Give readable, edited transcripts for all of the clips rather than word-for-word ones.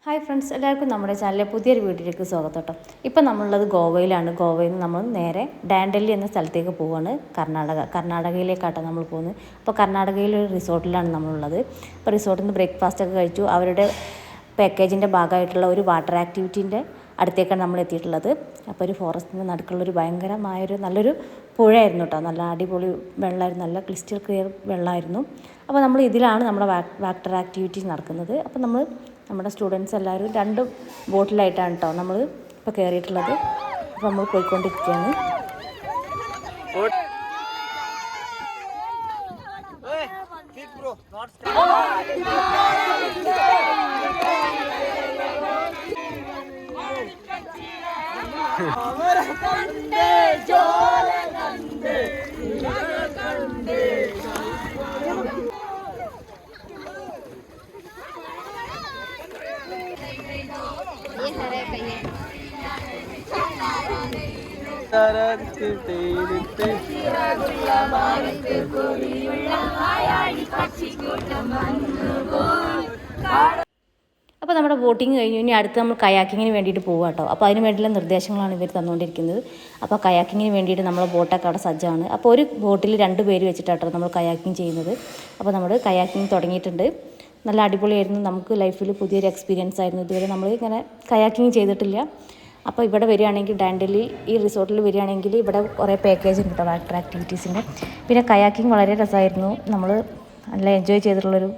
Hi friends, എല്ലാവർക്കും നമ്മുടെ ചാനലിലെ പുതിയൊരു വീഡിയോയിലേക്ക് സ്വാഗതം കേട്ടോ. ഇപ്പം നമ്മളുള്ളത് ഗോവയിലാണ്. ഗോവയിൽ നിന്ന് നമ്മൾ നേരെ ഡാൻഡല്ലി എന്ന സ്ഥലത്തേക്ക് പോവുകയാണ്. കർണാടകയിലേക്കാട്ടോ നമ്മൾ പോകുന്നത്. അപ്പോൾ കർണാടകയിലൊരു റിസോർട്ടിലാണ് നമ്മളുള്ളത്. അപ്പോൾ റിസോർട്ടിൽ നിന്ന് ബ്രേക്ക്ഫാസ്റ്റൊക്കെ കഴിച്ചു. അവരുടെ പാക്കേജിൻ്റെ ഭാഗമായിട്ടുള്ള ഒരു വാട്ടർ ആക്ടിവിറ്റീൻ്റെ അടുത്തേക്കാണ് നമ്മൾ എത്തിയിട്ടുള്ളത്. അപ്പോൾ ഒരു ഫോറസ്റ്റിൻ്റെ നടുക്കുള്ളൊരു ഭയങ്കരമായൊരു നല്ലൊരു പുഴയായിരുന്നു കേട്ടോ. നല്ല അടിപൊളി വെള്ളമായിരുന്നു, നല്ല ക്രിസ്റ്റൽ ക്ലിയർ വെള്ളമായിരുന്നു. അപ്പോൾ നമ്മൾ ഇതിലാണ് നമ്മുടെ വാട്ടർ ആക്ടിവിറ്റീസ് നടക്കുന്നത്. അപ്പോൾ നമ്മുടെ സ്റ്റുഡൻസ് എല്ലാവരും 2 ബോട്ടിലായിട്ടാണ് കേട്ടോ നമ്മൾ ഇപ്പോൾ കയറിയിട്ടുള്ളത്. അപ്പോൾ നമ്മൾ പോയിക്കൊണ്ടിരിക്കുകയാണ്. അപ്പോൾ നമ്മുടെ ബോട്ടിങ് കഴിഞ്ഞു. ഇനി അടുത്ത് നമ്മൾ കയാക്കിങ്ങിന് വേണ്ടിയിട്ട് പോകുക കേട്ടോ. അപ്പോൾ അതിന് വേണ്ടിയുള്ള നിർദ്ദേശങ്ങളാണ് ഇവർ തന്നുകൊണ്ടിരിക്കുന്നത്. അപ്പോൾ കയാക്കിങ്ങിന് വേണ്ടിയിട്ട് നമ്മൾ ബോട്ടൊക്കെ അവിടെ സജ്ജമാണ്. അപ്പോൾ ഒരു ബോട്ടിൽ 2 പേര് വെച്ചിട്ടാട്ടോ നമ്മൾ കയാക്കിങ് ചെയ്യുന്നത്. അപ്പോൾ നമ്മൾ കയാക്കിങ് തുടങ്ങിയിട്ടുണ്ട്. നല്ല അടിപൊളിയായിരുന്നു. നമുക്ക് ലൈഫിൽ പുതിയൊരു എക്സ്പീരിയൻസ് ആയിരുന്നു. ഇതുവരെ നമ്മൾ ഇങ്ങനെ കയാക്കിങ് ചെയ്തിട്ടില്ല. അപ്പോൾ ഇവിടെ വരികയാണെങ്കിൽ ഡാൻഡല്ലി ഈ റിസോർട്ടിൽ വരികയാണെങ്കിൽ ഇവിടെ കുറേ പാക്കേജ് ഉണ്ട് കേട്ടോ വാട്ടർ ആക്ടിവിറ്റീസിൻ്റെ. പിന്നെ കയാക്കിങ് വളരെ രസമായിരുന്നു. നമ്മൾ നല്ല എൻജോയ് ചെയ്തിട്ടുള്ളൊരു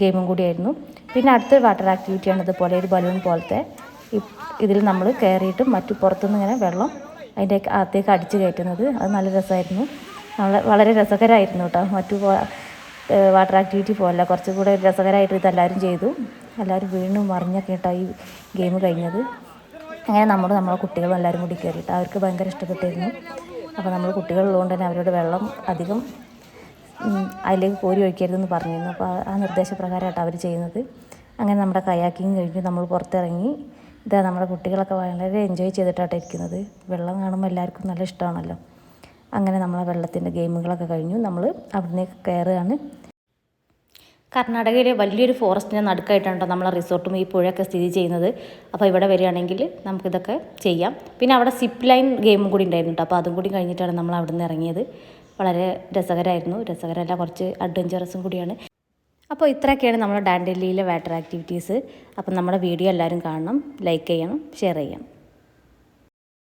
ഗെയിമും കൂടിയായിരുന്നു. പിന്നെ അടുത്തൊരു വാട്ടർ ആക്ടിവിറ്റിയാണ് ഇതുപോലെ ഒരു ബലൂൺ പോലത്തെ. ഇതിൽ നമ്മൾ കയറിയിട്ട് പുറത്തുനിന്ന് ഇങ്ങനെ വെള്ളം അതിൻ്റെ അകത്തേക്ക് അടിച്ച് കയറ്റുന്നത്. അത് നല്ല രസമായിരുന്നു. വളരെ രസകരമായിരുന്നു കേട്ടോ. വാട്ടർ ആക്ടിവിറ്റി പോലല്ല, കുറച്ചുകൂടെ രസകരമായിട്ട് ഇതെല്ലാവരും ചെയ്തു. എല്ലാവരും വീണ്ടും മറിഞ്ഞൊക്കെ കേട്ടോ ഈ ഗെയിം കഴിഞ്ഞത്. അങ്ങനെ നമ്മളെ കുട്ടികളും എല്ലാവരും കൂടി കയറിയിട്ട് അവർക്ക് ഭയങ്കര ഇഷ്ടപ്പെട്ടിരുന്നു. അപ്പോൾ നമ്മൾ കുട്ടികളുള്ളതുകൊണ്ട് തന്നെ അവരോട് വെള്ളം അധികം അതിലേക്ക് കോരി ഒഴിക്കരുതെന്ന് പറഞ്ഞിരുന്നു. അപ്പോൾ ആ നിർദ്ദേശപ്രകാരമായിട്ട് അവർ ചെയ്യുന്നത്. അങ്ങനെ നമ്മുടെ കയാക്കിങ് കഴിഞ്ഞ് നമ്മൾ പുറത്തിറങ്ങി. ഇതാ നമ്മുടെ കുട്ടികളൊക്കെ വളരെ എൻജോയ് ചെയ്തിട്ടാണ് ഇരിക്കുന്നത്. വെള്ളം കാണുമ്പോൾ എല്ലാവർക്കും നല്ല ഇഷ്ടമാണല്ലോ. അങ്ങനെ നമ്മളെ വെള്ളത്തിൻ്റെ ഗെയിമുകളൊക്കെ കഴിഞ്ഞു. നമ്മൾ അവിടുന്നേക്ക് കയറുകയാണ്. കർണാടകയിലെ വലിയൊരു ഫോറസ്റ്റിൻ്റെ നടുക്കായിട്ടാണ് കേട്ടോ നമ്മളെ റിസോർട്ടും ഈ പുഴയൊക്കെ സ്ഥിതി ചെയ്യുന്നത്. അപ്പോൾ ഇവിടെ വരികയാണെങ്കിൽ നമുക്കിതൊക്കെ ചെയ്യാം. പിന്നെ അവിടെ സിപ്പ് ലൈൻ ഗെയിമും കൂടി ഉണ്ടായിരുന്നു കേട്ടോ. അപ്പോൾ അതും കൂടി കഴിഞ്ഞിട്ടാണ് നമ്മൾ അവിടെ നിന്ന് ഇറങ്ങിയത്. വളരെ രസകരമായിരുന്നു. രസകരമല്ല, കുറച്ച് അഡ്വഞ്ചറസും കൂടിയാണ്. അപ്പോൾ ഇത്രയൊക്കെയാണ് നമ്മുടെ ഡാൻഡല്ലിയിലെ വാട്ടർ ആക്ടിവിറ്റീസ്. അപ്പം നമ്മുടെ വീഡിയോ എല്ലാവരും കാണണം, ലൈക്ക് ചെയ്യണം, ഷെയർ ചെയ്യണം.